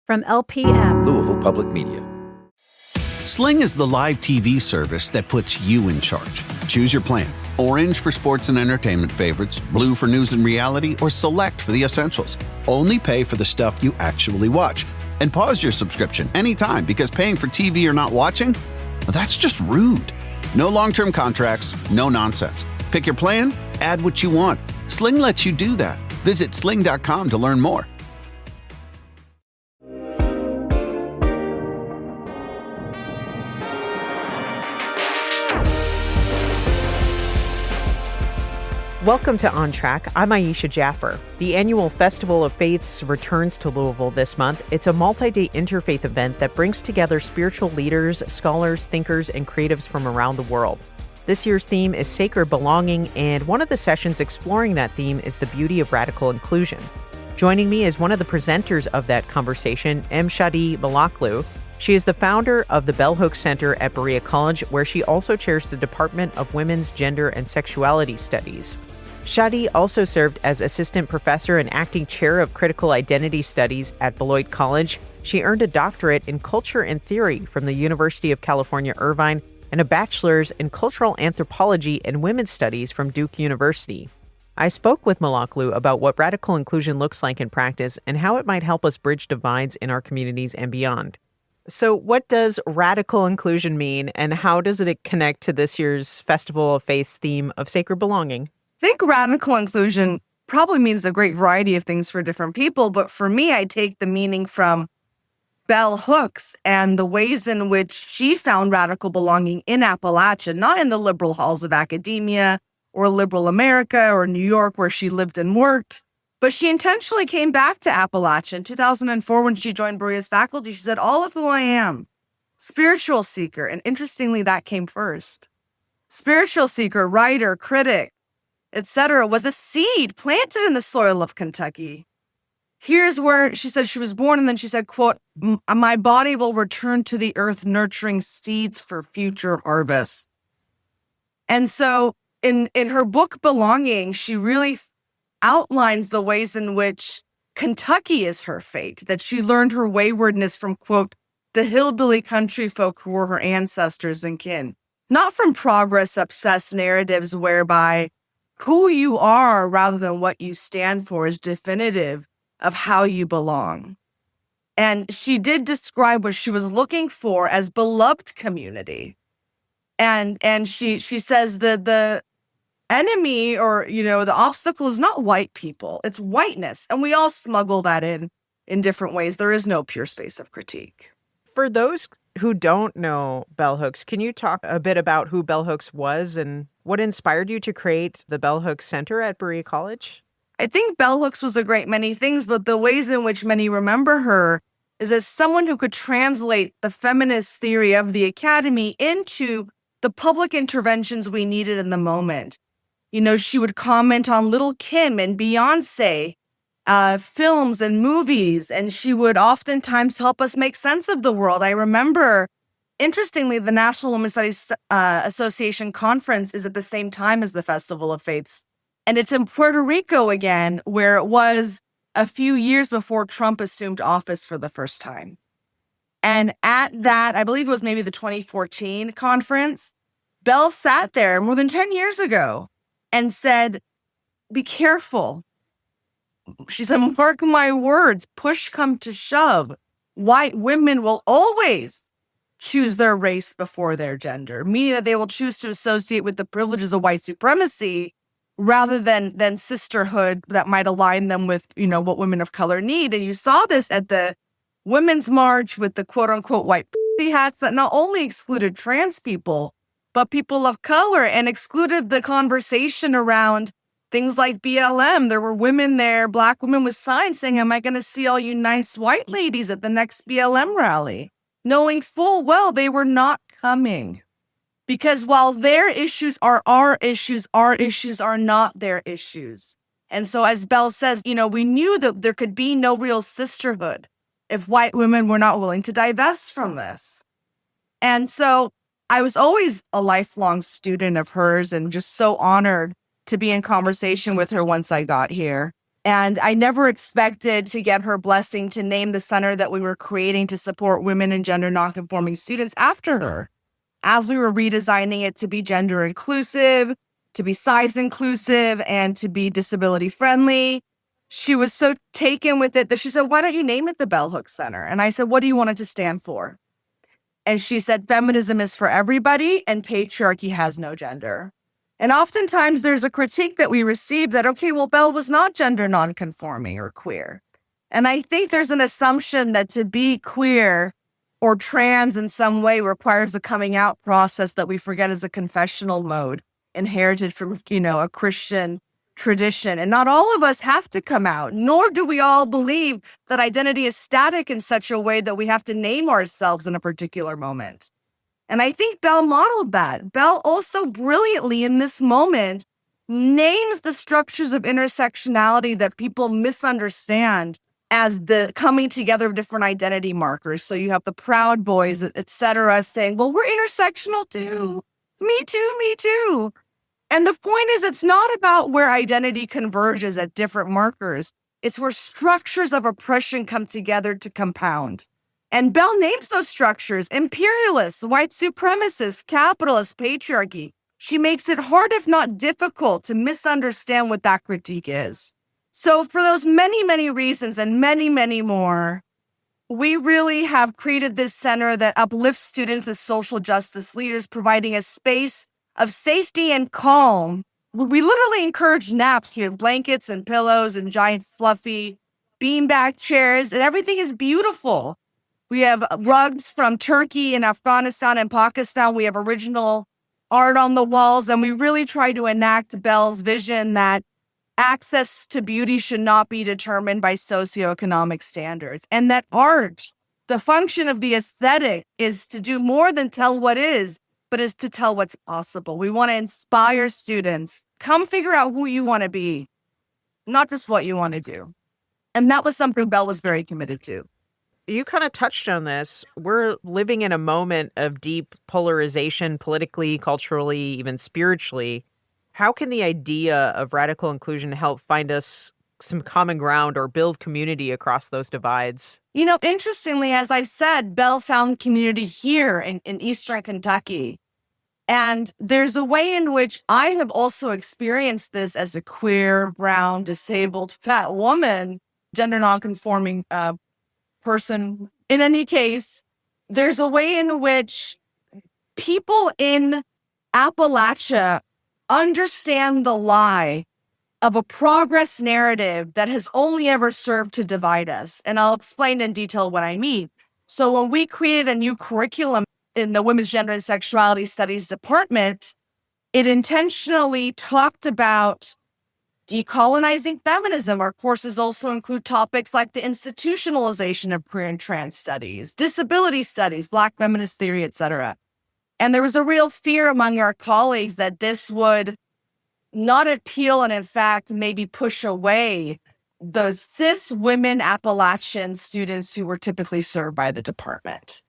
From LPM, Louisville Public Media. Sling is the live TV service that puts you in charge. Choose your plan. Orange for sports and entertainment favorites, blue for news and reality, or select for the essentials. Only pay for the stuff you actually watch. And pause your subscription anytime, because paying for TV you're not watching? Well, that's just rude. No long-term contracts, no nonsense. Pick your plan, add what you want. Sling lets you do that. Visit sling.com to learn more. Welcome to On Track. I'm Aisha Jaffer. The annual Festival of Faiths returns to Louisville this month. It's a multi-day interfaith event that brings together spiritual leaders, scholars, thinkers, and creatives from around the world. This year's theme is Sacred Belonging, and one of the sessions exploring that theme is the beauty of radical inclusion. Joining me is one of the presenters of that conversation, Shadee Malaklou. She is the founder of the Bell Hooks Center at Berea College, where she also chairs the Department of Women's, Gender, and Sexuality Studies. Shadee also served as assistant professor and acting chair of critical identity studies at Berea College. She earned a doctorate in culture and theory from the University of California, Irvine, and a bachelor's in cultural anthropology and women's studies from Duke University. I spoke with Malaklou about what radical inclusion looks like in practice and how it might help us bridge divides in our communities and beyond. So what does radical inclusion mean, and how does it connect to this year's Festival of Faith's theme of sacred belonging? I think radical inclusion probably means a great variety of things for different people, but for me, I take the meaning from Bell Hooks and the ways in which she found radical belonging in Appalachia, not in the liberal halls of academia or liberal America or New York where she lived and worked, but she intentionally came back to Appalachia in 2004 when she joined Berea's faculty. She said, all of who I am, spiritual seeker, and interestingly, that came first. Spiritual seeker, writer, critic, etc., was a seed planted in the soil of Kentucky. Here's where she said she was born, and then she said, quote, my body will return to the earth nurturing seeds for future harvest. And so in her book, Belonging, she really outlines the ways in which Kentucky is her fate, that she learned her waywardness from, quote, the hillbilly country folk who were her ancestors and kin, not from progress-obsessed narratives whereby who you are rather than what you stand for is definitive of how you belong. And she did describe what she was looking for as beloved community. And she says that the enemy or, the obstacle is not white people, it's whiteness. And we all smuggle that in different ways. There is no pure space of critique. For those who don't know Bell Hooks, can you talk a bit about who Bell Hooks was and what inspired you to create the Bell Hooks Center at Berea College? I think Bell Hooks was a great many things, but the ways in which many remember her is as someone who could translate the feminist theory of the academy into the public interventions we needed in the moment. She would comment on Little Kim and Beyonce, films and movies, and she would oftentimes help us make sense of the world. I remember, interestingly, the National Women's Studies Association conference is at the same time as the Festival of Faiths. And it's in Puerto Rico again, where it was a few years before Trump assumed office for the first time. And at that, I believe it was maybe the 2014 conference, Bell sat there more than 10 years ago and said, be careful. She said, mark my words, push come to shove. White women will always choose their race before their gender, meaning that they will choose to associate with the privileges of white supremacy rather than sisterhood that might align them with, what women of color need. And you saw this at the Women's March with the quote unquote white hats that not only excluded trans people, but people of color and excluded the conversation around things like BLM. There were women there, Black women with signs saying, am I going to see all you nice white ladies at the next BLM rally? Knowing full well they were not coming. Because while their issues are our issues are not their issues. And so as Bell says, we knew that there could be no real sisterhood if white women were not willing to divest from this. And so I was always a lifelong student of hers and just so honored to be in conversation with her once I got here. And I never expected to get her blessing to name the center that we were creating to support women and gender nonconforming students after her, as we were redesigning it to be gender inclusive, to be size inclusive, and to be disability friendly. She was so taken with it that she said, "Why don't you name it the Bell Hooks Center?" And I said, "What do you want it to stand for?" And she said, "Feminism is for everybody and patriarchy has no gender." And oftentimes there's a critique that we receive that, okay, well, Bell was not gender nonconforming or queer. And I think there's an assumption that to be queer or trans in some way requires a coming out process that we forget is a confessional mode inherited from, a Christian tradition. And not all of us have to come out, nor do we all believe that identity is static in such a way that we have to name ourselves in a particular moment. And I think Bell modeled that. Bell also brilliantly in this moment names the structures of intersectionality that people misunderstand as the coming together of different identity markers. So you have the Proud Boys, et cetera, saying, well, we're intersectional too. Me too, me too. And the point is, it's not about where identity converges at different markers. It's where structures of oppression come together to compound. And Bell names those structures: imperialists, white supremacists, capitalists, patriarchy. She makes it hard, if not difficult, to misunderstand what that critique is. So for those many, many reasons and many, many more, we really have created this center that uplifts students as social justice leaders, providing a space of safety and calm. We literally encourage naps here, blankets and pillows and giant fluffy beanbag chairs, and everything is beautiful. We have rugs from Turkey and Afghanistan and Pakistan. We have original art on the walls, and we really try to enact Bell's vision that access to beauty should not be determined by socioeconomic standards, and that art, the function of the aesthetic, is to do more than tell what is, but is to tell what's possible. We want to inspire students. Come figure out who you want to be, not just what you want to do. And that was something Bell was very committed to. You kind of touched on this. We're living in a moment of deep polarization politically, culturally, even spiritually. How can the idea of radical inclusion help find us some common ground or build community across those divides? Interestingly, as I said, Bell found community here in Eastern Kentucky. And there's a way in which I have also experienced this as a queer, brown, disabled, fat woman, gender nonconforming person. In any case, there's a way in which people in Appalachia understand the lie of a progress narrative that has only ever served to divide us. And I'll explain in detail what I mean. So when we created a new curriculum in the Women's Gender and Sexuality Studies department, it intentionally talked about decolonizing feminism. Our courses also include topics like the institutionalization of queer and trans studies, disability studies, Black feminist theory, et cetera. And there was a real fear among our colleagues that this would not appeal and, in fact, maybe push away the cis women Appalachian students who were typically served by the department.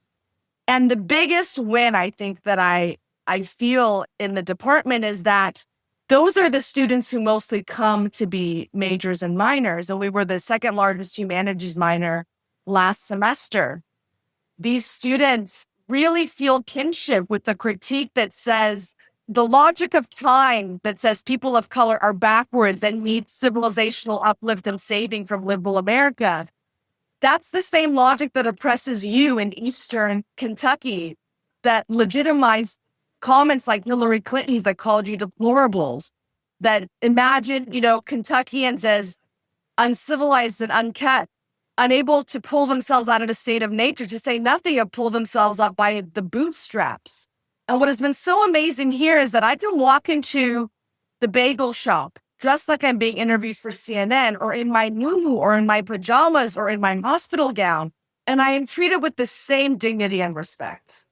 And the biggest win, I think, that I feel in the department is that those are the students who mostly come to be majors and minors. And we were the second largest humanities minor last semester. These students really feel kinship with the critique that says the logic of time that says people of color are backwards and need civilizational uplift and saving from liberal America. That's the same logic that oppresses you in Eastern Kentucky, that legitimized comments like Hillary Clinton's that called you deplorables, that imagine, Kentuckians as uncivilized and unkept, unable to pull themselves out of a state of nature, to say nothing of pull themselves up by the bootstraps. And what has been so amazing here is that I can walk into the bagel shop dressed like I'm being interviewed for CNN, or in my muumuu, or in my pajamas, or in my hospital gown, and I am treated with the same dignity and respect.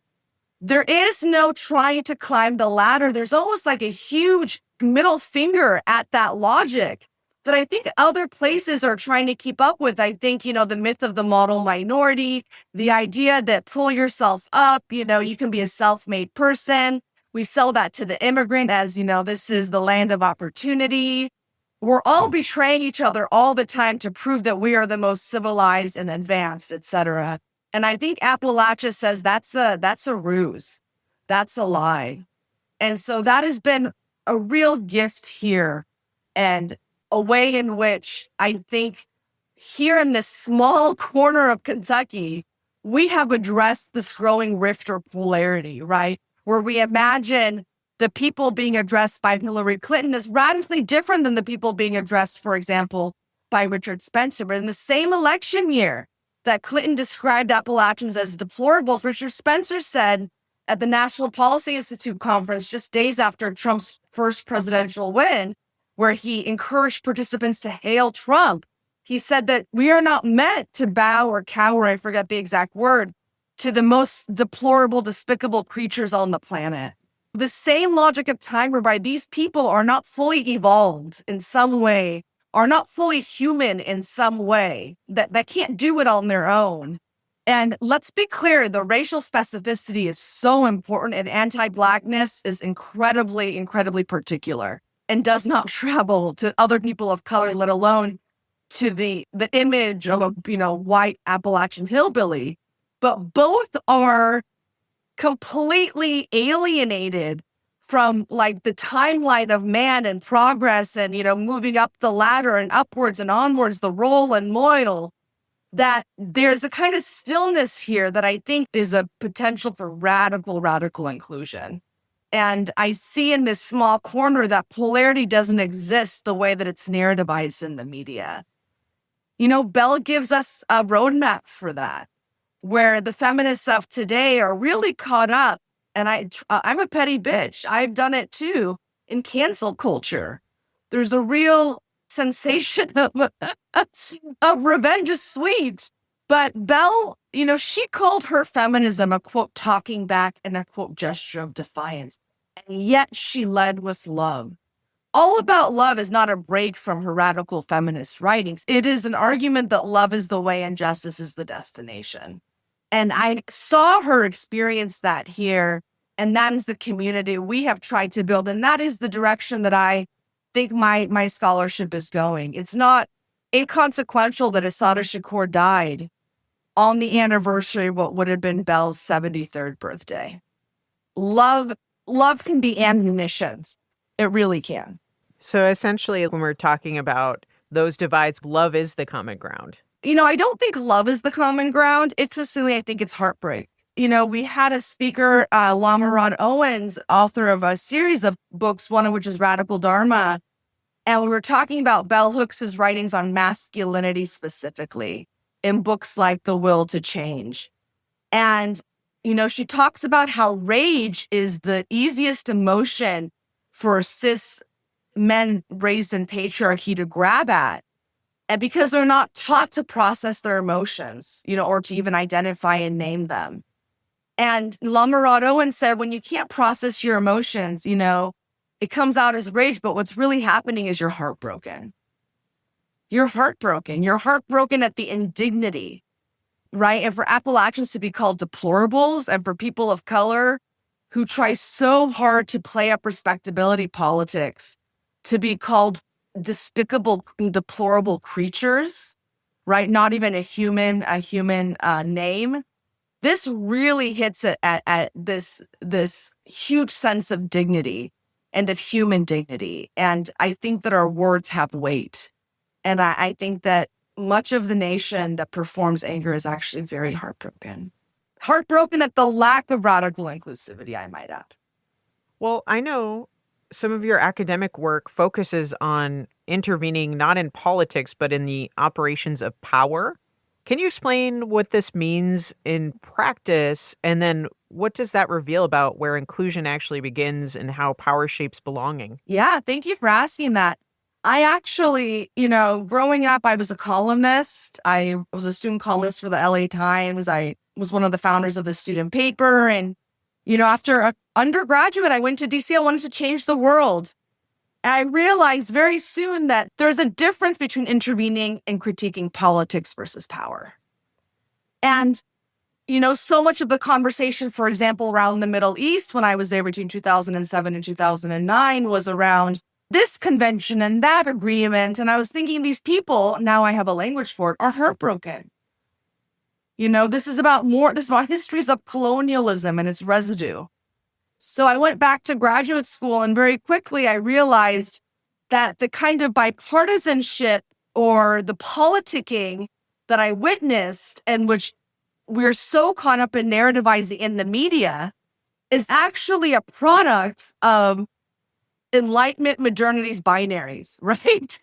There is no trying to climb the ladder. There's almost like a huge middle finger at that logic that I think other places are trying to keep up with. I think, the myth of the model minority, the idea that pull yourself up, you can be a self-made person. We sell that to the immigrant as, this is the land of opportunity. we're all betraying each other all the time to prove that we are the most civilized and advanced, etc. And I think Appalachia says that's a ruse. That's a lie. And so that has been a real gift here, and a way in which I think here in this small corner of Kentucky, we have addressed this growing rift or polarity, right? Where we imagine the people being addressed by Hillary Clinton is radically different than the people being addressed, for example, by Richard Spencer. But in the same election year that Clinton described Appalachians as deplorables, Richard Spencer said at the National Policy Institute conference just days after Trump's first presidential win, where he encouraged participants to hail Trump, he said that we are not meant to bow or cower, I forget the exact word, to the most deplorable, despicable creatures on the planet. The same logic of time whereby these people are not fully evolved in some way, are not fully human in some way, that can't do it on their own. And let's be clear, the racial specificity is so important, and anti-Blackness is incredibly, incredibly particular and does not travel to other people of color, let alone to the image of a white Appalachian hillbilly. But both are completely alienated from like the timeline of man and progress and, moving up the ladder and upwards and onwards, the roll and moil, that there's a kind of stillness here that I think is a potential for radical inclusion. And I see in this small corner that polarity doesn't exist the way that it's narrativized in the media. Bell gives us a roadmap for that, where the feminists of today are really caught up. And I'm a petty bitch. I've done it too in cancel culture. There's a real sensation of revenge is sweet. But Bell, she called her feminism a, quote, talking back and a, quote, gesture of defiance. And yet she led with love. All About Love is not a break from her radical feminist writings. It is an argument that love is the way and justice is the destination. And I saw her experience that here. And that is the community we have tried to build. And that is the direction that I think my scholarship is going. It's not inconsequential that Assata Shakur died on the anniversary of what would have been Bell's 73rd birthday. Love can be ammunition. It really can. So essentially, when we're talking about those divides, love is the common ground. I don't think love is the common ground. Interestingly, I think it's heartbreak. We had a speaker, Lamarad Owens, author of a series of books, one of which is Radical Dharma. And we were talking about Bell Hooks' writings on masculinity specifically in books like The Will to Change. And, she talks about how rage is the easiest emotion for cis men raised in patriarchy to grab at. And because they're not taught to process their emotions, or to even identify and name them. And Lamarad Owens said, when you can't process your emotions, it comes out as rage, but what's really happening is you're heartbroken. You're heartbroken. You're heartbroken at the indignity, right? And for Appalachians to be called deplorables, and for people of color who try so hard to play up respectability politics, to be called despicable, deplorable creatures, right? Not even a human name. This really hits it at this huge sense of dignity and of human dignity. And I think that our words have weight. And I think that much of the nation that performs anger is actually very heartbroken. Heartbroken at the lack of radical inclusivity, I might add. Well, I know some of your academic work focuses on intervening not in politics, but in the operations of power. Can you explain what this means in practice? And then what does that reveal about where inclusion actually begins and how power shapes belonging? Yeah, thank you for asking that. I actually, growing up, I was a columnist. I was a student columnist for the LA Times. I was one of the founders of the student paper. And, after an undergraduate, I went to DC. I wanted to change the world. And I realized very soon that there's a difference between intervening and critiquing politics versus power. And, so much of the conversation, for example, around the Middle East, when I was there between 2007 and 2009, was around this convention and that agreement. And I was thinking these people, now I have a language for it, are heartbroken. This is about histories of colonialism and its residue. So I went back to graduate school, and very quickly I realized that the kind of bipartisanship or the politicking that I witnessed, and which we're so caught up in narrativizing in the media, is actually a product of Enlightenment modernity's binaries, right?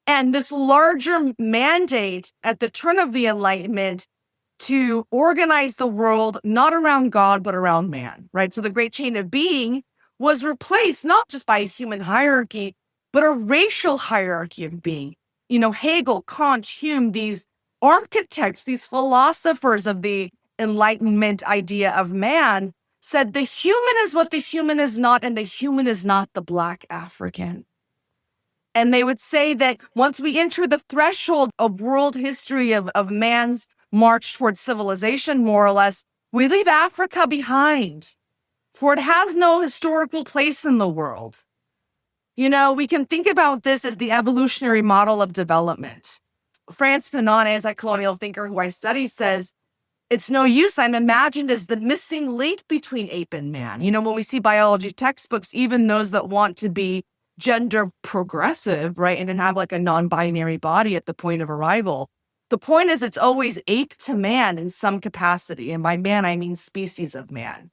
And this larger mandate at the turn of the Enlightenment to organize the world not around God, but around man, right? So the great chain of being was replaced not just by a human hierarchy, but a racial hierarchy of being. Hegel, Kant, Hume, these architects, these philosophers of the Enlightenment idea of man said the human is what the human is not, and the human is not the Black African. And they would say that once we enter the threshold of world history of man's march towards civilization, more or less, we leave Africa behind, for it has no historical place in the world. We can think about this as the evolutionary model of development. Frantz Fanon, anti-colonial thinker who I study, says, it's no use. I'm imagined as the missing link between ape and man. When we see biology textbooks, even those that want to be gender progressive, right, and then have like a non-binary body at the point of arrival, the point is it's always ape to man in some capacity. And by man, I mean species of man.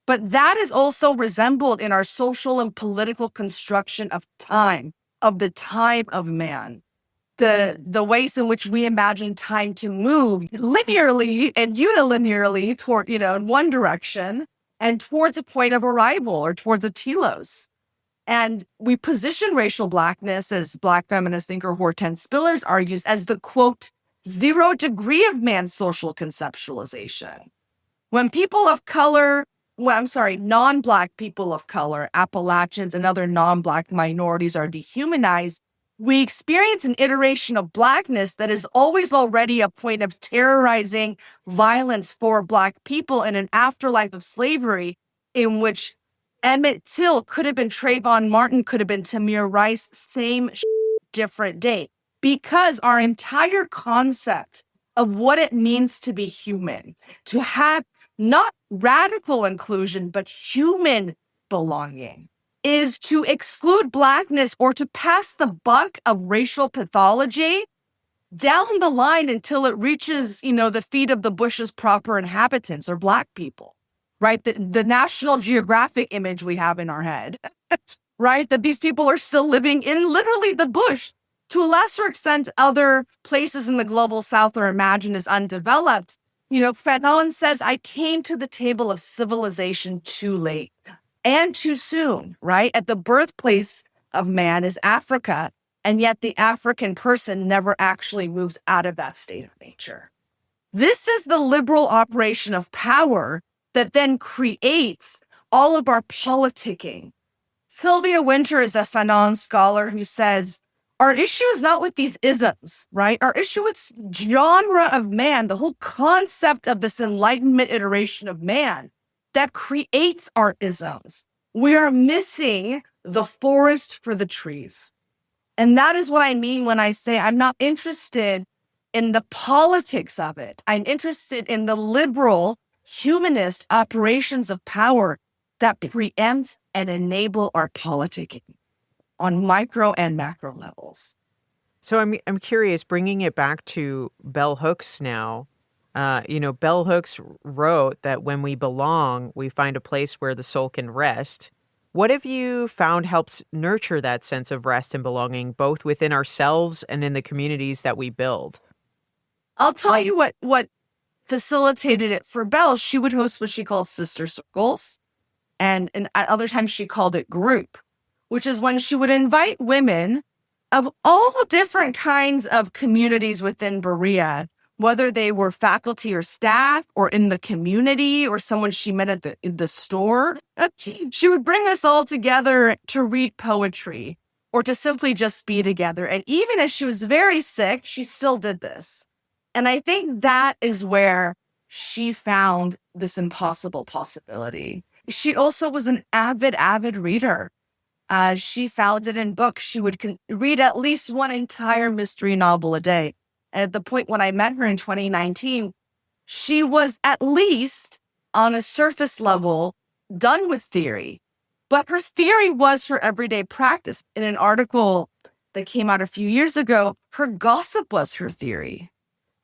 But that is also resembled in our social and political construction of time, of the time of man. The ways in which we imagine time to move linearly and unilinearly toward, in one direction and towards a point of arrival or towards a telos. And we position racial Blackness, as Black feminist thinker Hortense Spillers argues, as the, quote, 0 degree of man's social conceptualization. When people of color, non-Black people of color, Appalachians and other non-Black minorities are dehumanized, we experience an iteration of Blackness that is always already a point of terrorizing violence for Black people in an afterlife of slavery in which Emmett Till could have been Trayvon Martin, could have been Tamir Rice, same different day. Because our entire concept of what it means to be human, to have not radical inclusion, but human belonging, is to exclude Blackness or to pass the buck of racial pathology down the line until it reaches, the feet of the bush's proper inhabitants or Black people, right? The National Geographic image we have in our head, right? That these people are still living in literally the bush. To a lesser extent, other places in the global South are imagined as undeveloped. Fanon says, I came to the table of civilization too late. And too soon, right? At the birthplace of man is Africa, and yet the African person never actually moves out of that state of nature. This is the liberal operation of power that then creates all of our politicking. Sylvia Winter is a Fanon scholar who says, our issue is not with these isms, right? Our issue is genre of man, the whole concept of this Enlightenment iteration of man that creates our isms. We are missing the forest for the trees. And that is what I mean when I say I'm not interested in the politics of it. I'm interested in the liberal, humanist operations of power that preempt and enable our politicking on micro and macro levels. So I'm curious, bringing it back to bell hooks now. Bell hooks wrote that when we belong, we find a place where the soul can rest. What have you found helps nurture that sense of rest and belonging, both within ourselves and in the communities that we build? I'll tell you what facilitated it for Bell. She would host what she called sister circles. And at other times she called it group, which is when she would invite women of all different kinds of communities within Berea, whether they were faculty or staff or in the community or someone she met at the store. She would bring us all together to read poetry or to simply just be together. And even as she was very sick, she still did this. And I think that is where she found this impossible possibility. She also was an avid reader. she found it in books. She would read at least one entire mystery novel a day. And at the point when I met her in 2019, she was at least on a surface level done with theory. But her theory was her everyday practice. In an article that came out a few years ago, her gossip was her theory.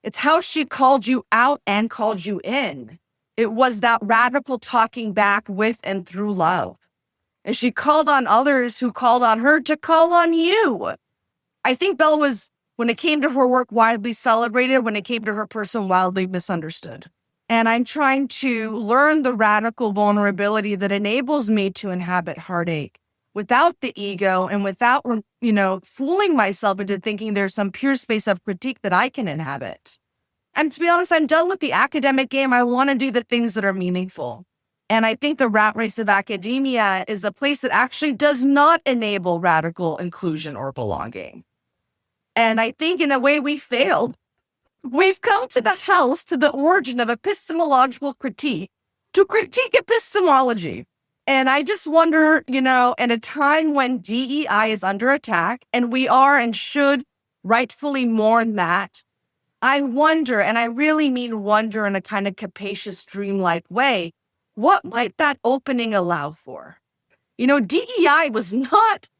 It's how she called you out and called you in. It was that radical talking back with and through love. And she called on others who called on her to call on you. I think Belle was, when it came to her work, widely celebrated. When it came to her person, wildly misunderstood. And I'm trying to learn the radical vulnerability that enables me to inhabit heartache without the ego and without, fooling myself into thinking there's some pure space of critique that I can inhabit. And to be honest, I'm done with the academic game. I want to do the things that are meaningful. And I think the rat race of academia is a place that actually does not enable radical inclusion or belonging. And I think in a way we failed. We've come to the house, to the origin of epistemological critique, to critique epistemology. And I just wonder, in a time when DEI is under attack, and we are and should rightfully mourn that, I wonder, and I really mean wonder in a kind of capacious, dreamlike way, what might that opening allow for? DEI was not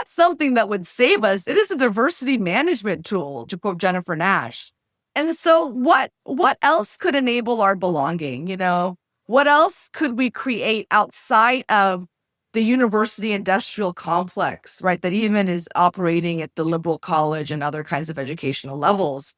something that would save us. It is a diversity management tool, to quote Jennifer Nash. And so what else could enable our belonging? What else could we create outside of the university industrial complex, right? That even is operating at the liberal college and other kinds of educational levels.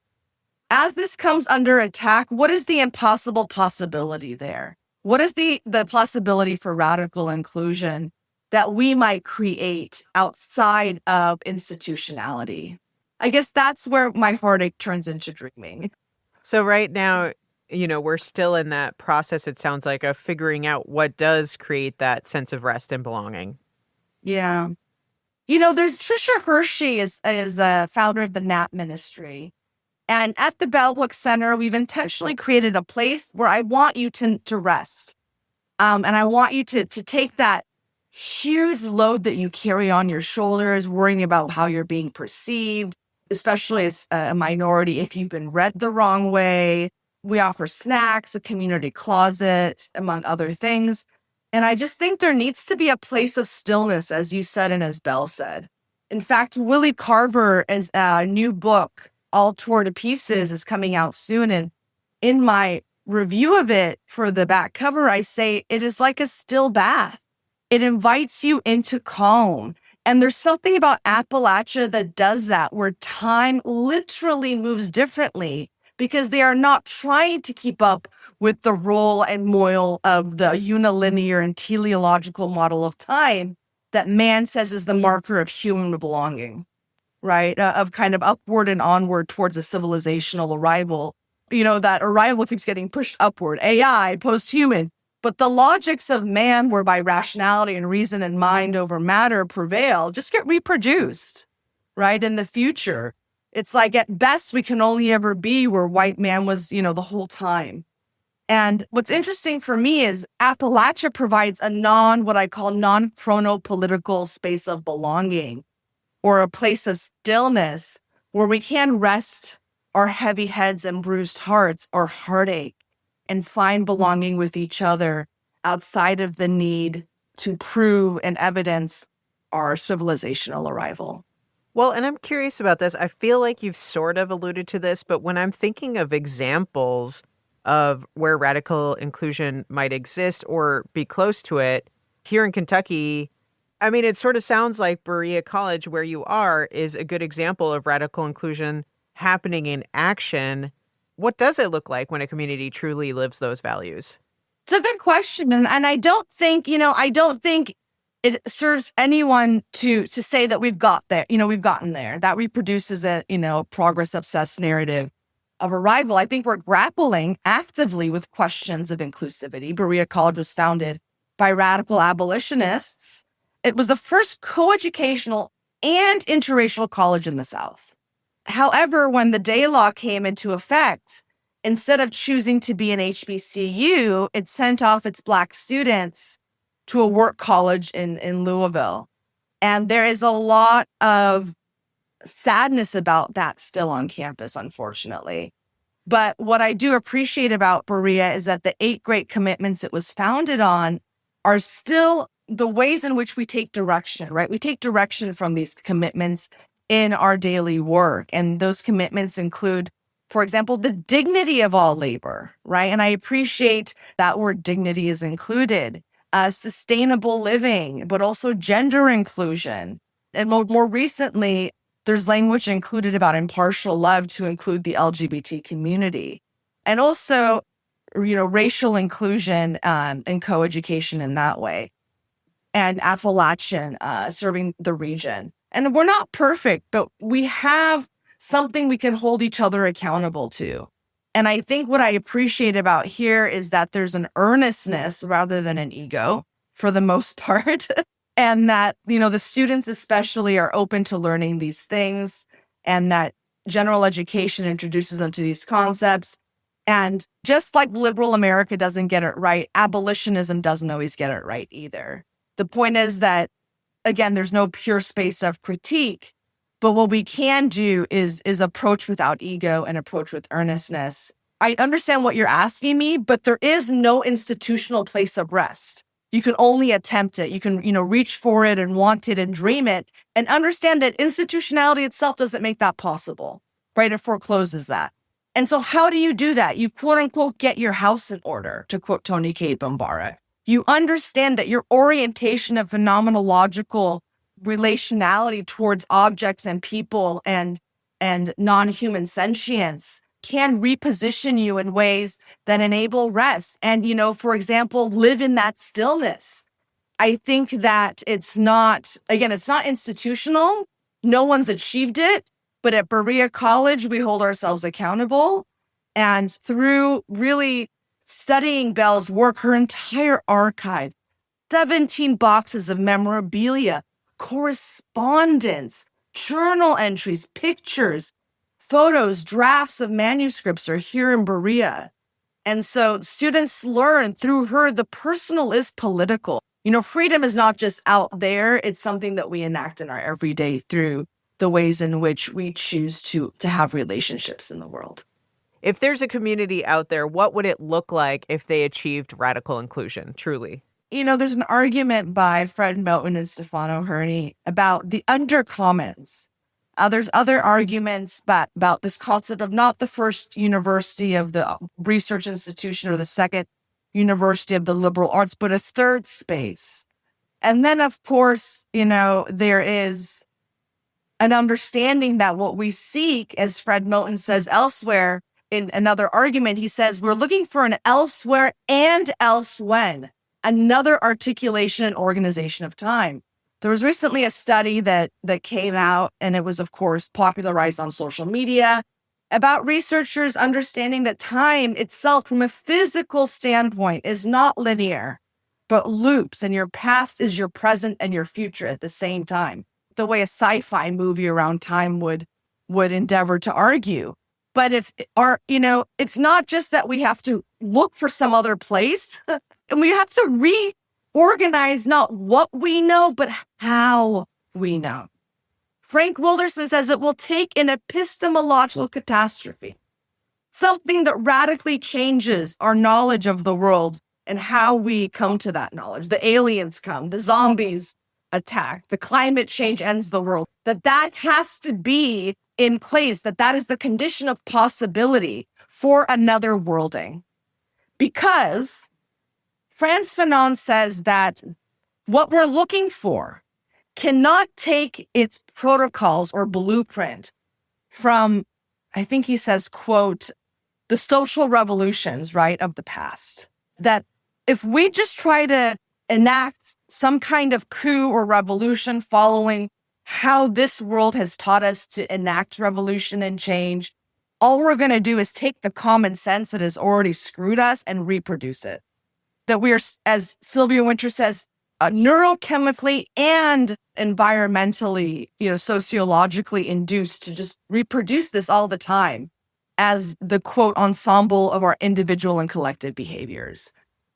As this comes under attack, what is the impossible possibility there? What is the possibility for radical inclusion that we might create outside of institutionality? I guess that's where my heartache turns into dreaming. So right now, we're still in that process, it sounds like, of figuring out what does create that sense of rest and belonging. Yeah. There's Tricia Hershey is a founder of the NAP ministry. And at the Bell Book Center, we've intentionally created a place where I want you to rest. And I want you to take that huge load that you carry on your shoulders, worrying about how you're being perceived, especially as a minority, if you've been read the wrong way. We offer snacks, a community closet, among other things. And I just think there needs to be a place of stillness, as you said and as Belle said. In fact, Willie Carver is a new book, All Torn to Pieces, is coming out soon. And in my review of it for the back cover, I say it is like a still bath. It invites you into calm. And there's something about Appalachia that does that, where time literally moves differently because they are not trying to keep up with the roll and moil of the unilinear and teleological model of time that man says is the marker of human belonging, right? Of kind of upward and onward towards a civilizational arrival. That arrival keeps getting pushed upward, AI, post-human. But the logics of man, whereby rationality and reason and mind over matter prevail, just get reproduced, right? In the future, it's like at best we can only ever be where white man was, the whole time. And what's interesting for me is Appalachia provides a what I call non-chronopolitical space of belonging, or a place of stillness where we can rest our heavy heads and bruised hearts or heartache and find belonging with each other outside of the need to prove and evidence our civilizational arrival. Well, and I'm curious about this. I feel like you've sort of alluded to this, but when I'm thinking of examples of where radical inclusion might exist or be close to it, here in Kentucky, it sort of sounds like Berea College, where you are, is a good example of radical inclusion happening in action. What does it look like when a community truly lives those values? It's a good question. And I don't think, it serves anyone to say that we've gotten there. That reproduces a, progress-obsessed narrative of arrival. I think we're grappling actively with questions of inclusivity. Berea College was founded by radical abolitionists. It was the first coeducational and interracial college in the South. However, when the Day Law came into effect, instead of choosing to be an HBCU, it sent off its Black students to a work college in Louisville. And there is a lot of sadness about that still on campus, unfortunately. But what I do appreciate about Berea is that the 8 great commitments it was founded on are still the ways in which we take direction, right? We take direction from these commitments in our daily work. And those commitments include, for example, the dignity of all labor, right? And I appreciate that word dignity is included. Sustainable living, but also gender inclusion. And more recently, there's language included about impartial love to include the LGBT community. And also, racial inclusion and coeducation in that way. And Appalachian, serving the region. And we're not perfect, but we have something we can hold each other accountable to. And I think what I appreciate about here is that there's an earnestness rather than an ego for the most part. And that, the students especially are open to learning these things, and that general education introduces them to these concepts. And just like liberal America doesn't get it right, abolitionism doesn't always get it right either. The point is that, again, there's no pure space of critique, but what we can do is approach without ego and approach with earnestness. I understand what you're asking me, but there is no institutional place of rest. You can only attempt it. You can, reach for it and want it and dream it, and understand that institutionality itself doesn't make that possible, right? It forecloses that. And so how do you do that? You quote unquote get your house in order, to quote Toni Cade Bambara. You understand that your orientation of phenomenological relationality towards objects and people and non-human sentience can reposition you in ways that enable rest. And, for example, live in that stillness. I think that it's not institutional. No one's achieved it. But at Berea College, we hold ourselves accountable. And through really studying Belle's work, her entire archive, 17 boxes of memorabilia, correspondence, journal entries, pictures, photos, drafts of manuscripts are here in Berea. And so students learn through her, the personal is political. Freedom is not just out there. It's something that we enact in our everyday through the ways in which we choose to have relationships in the world. If there's a community out there, what would it look like if they achieved radical inclusion, truly? There's an argument by Fred Moten and Stefano Herney about the undercommons. There's other arguments about this concept of not the first university of the research institution or the second university of the liberal arts, but a third space. And then, of course, there is an understanding that what we seek, as Fred Moten says elsewhere in another argument, he says, we're looking for an elsewhere and elsewhen, another articulation and organization of time. There was recently a study that came out, and it was, of course, popularized on social media, about researchers understanding that time itself, from a physical standpoint, is not linear, but loops, and your past is your present and your future at the same time, the way a sci-fi movie around time would endeavor to argue. But it's not just that we have to look for some other place, and we have to reorganize not what we know, but how we know. Frank Wilderson says it will take an epistemological catastrophe, something that radically changes our knowledge of the world and how we come to that knowledge. The aliens come, the zombies attack, the climate change ends the world, that has to be in place, that is the condition of possibility for another worlding. Because Frantz Fanon says that what we're looking for cannot take its protocols or blueprint from, I think he says, quote, the social revolutions, right, of the past. That if we just try to enact some kind of coup or revolution following how this world has taught us to enact revolution and change, all we're going to do is take the common sense that has already screwed us and reproduce it. That we are, as Sylvia Wynter says, neurochemically and environmentally, sociologically induced to just reproduce this all the time as the, quote, ensemble of our individual and collective behaviors.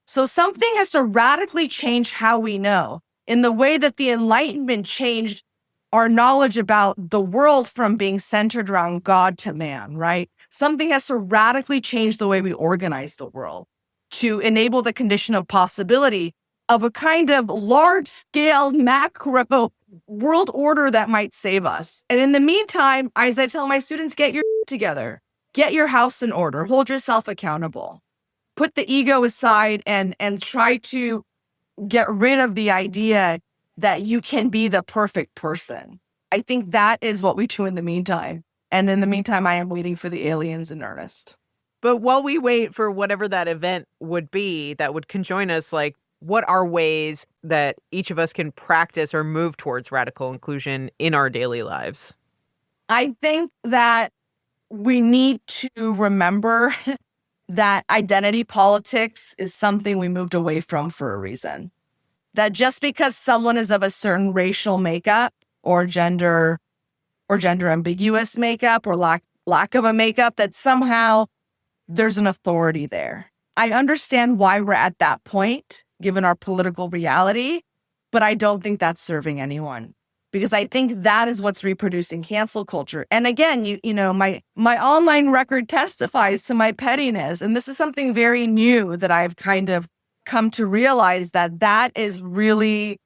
So something has to radically change how we know. in the way that the Enlightenment changed our knowledge about the world from being centered around God to man, right? Something has to radically change the way we organize the world to enable the condition of possibility of a kind of large-scale macro world order that might save us. And in the meantime, as I tell my students, get your together, get your house in order, hold yourself accountable, put the ego aside and try to get rid of the idea that you can be the perfect person. I think that is what we do in the meantime. And in the meantime, I am waiting for the aliens in earnest. But while we wait for whatever that event would be that would conjoin us, like, what are ways that each of us can practice or move towards radical inclusion in our daily lives? I think that we need to remember that identity politics is something we moved away from for a reason. That just because someone is of a certain racial makeup or gender ambiguous makeup or lack of a makeup, that somehow there's an authority there. I understand why we're at that point, given our political reality, but I don't think that's serving anyone, because I think that is what's reproducing cancel culture. And again, you know, my online record testifies to my pettiness, and this is something very new that I've kind of come to realize, that is really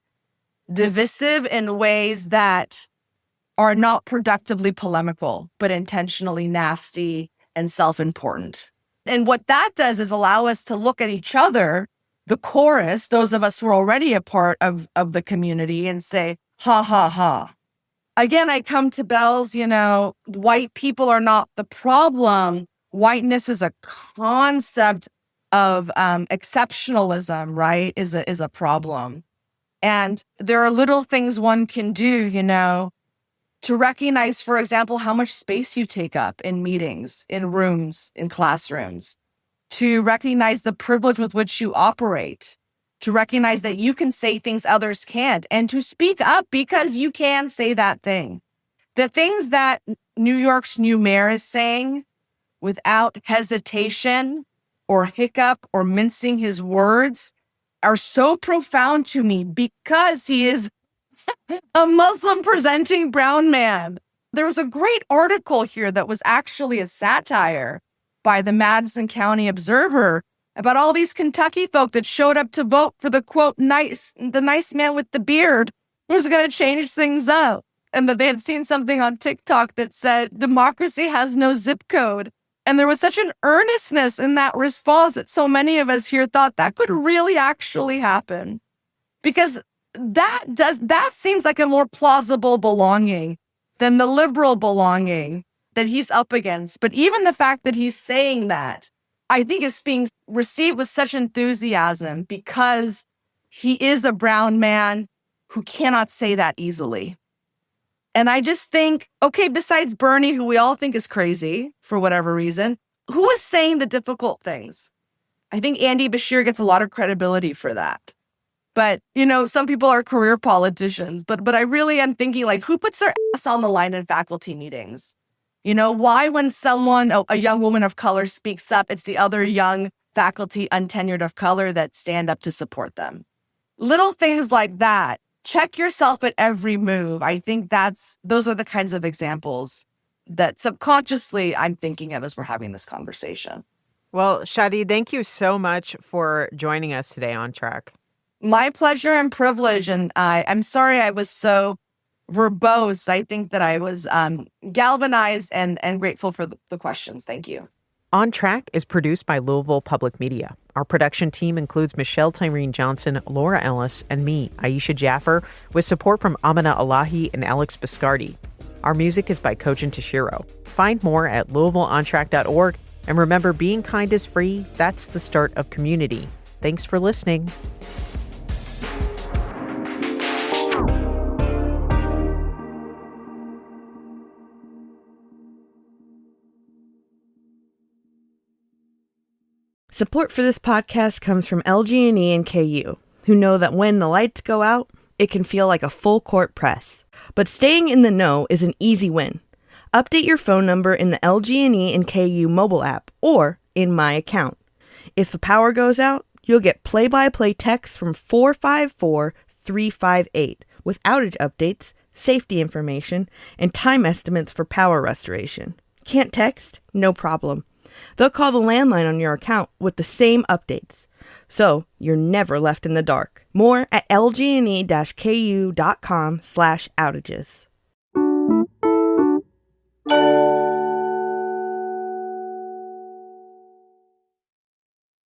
divisive in ways that are not productively polemical, but intentionally nasty and self-important. And what that does is allow us to look at each other, the chorus, those of us who are already a part of the community, and say, ha, ha, ha. Again, I come to Bell's, you know, white people are not the problem. Whiteness is a concept of exceptionalism, right, is a problem. And there are little things one can do, you know, to recognize, for example, how much space you take up in meetings, in rooms, in classrooms, to recognize the privilege with which you operate, to recognize that you can say things others can't, and to speak up because you can say that thing. The things that New York's new mayor is saying without hesitation or hiccup or mincing his words are so profound to me because he is a Muslim presenting brown man. There was a great article here that was actually a satire by the Madison County Observer about all these Kentucky folk that showed up to vote for the quote, the nice man with the beard who was going to change things up. And that they had seen something on TikTok that said, democracy has no zip code. And there was such an earnestness in that response that so many of us here thought that could really actually happen. Because that seems like a more plausible belonging than the liberal belonging that he's up against. But even the fact that he's saying that, I think is being received with such enthusiasm because he is a brown man who cannot say that easily. And I just think, okay, besides Bernie, who we all think is crazy for whatever reason, who is saying the difficult things? I think Andy Bashir gets a lot of credibility for that. But, you know, some people are career politicians, but I really am thinking, like, who puts their ass on the line in faculty meetings? You know, why when someone, a young woman of color speaks up, it's the other young faculty untenured of color that stand up to support them? Little things like that. Check yourself at every move. I think those are the kinds of examples that subconsciously I'm thinking of as we're having this conversation. Well, Shadee, thank you so much for joining us today on Track. My pleasure and privilege. And I'm sorry I was so verbose. I think that I was galvanized and grateful for the questions. Thank you. On Track is produced by Louisville Public Media. Our production team includes Michelle Tyreen Johnson, Laura Ellis, and me, Aisha Jaffer, with support from Amina Alahi and Alex Biscardi. Our music is by Kojin Tashiro. Find more at LouisvilleOnTrack.org. And remember, being kind is free. That's the start of community. Thanks for listening. Support for this podcast comes from LG&E and KU, who know that when the lights go out, it can feel like a full court press. But staying in the know is an easy win. Update your phone number in the LG&E and KU mobile app or in My Account. If the power goes out, you'll get play-by-play texts from 454 358 with outage updates, safety information, and time estimates for power restoration. Can't text? No problem. They'll call the landline on your account with the same updates. So you're never left in the dark. More at lgne-ku.com/outages.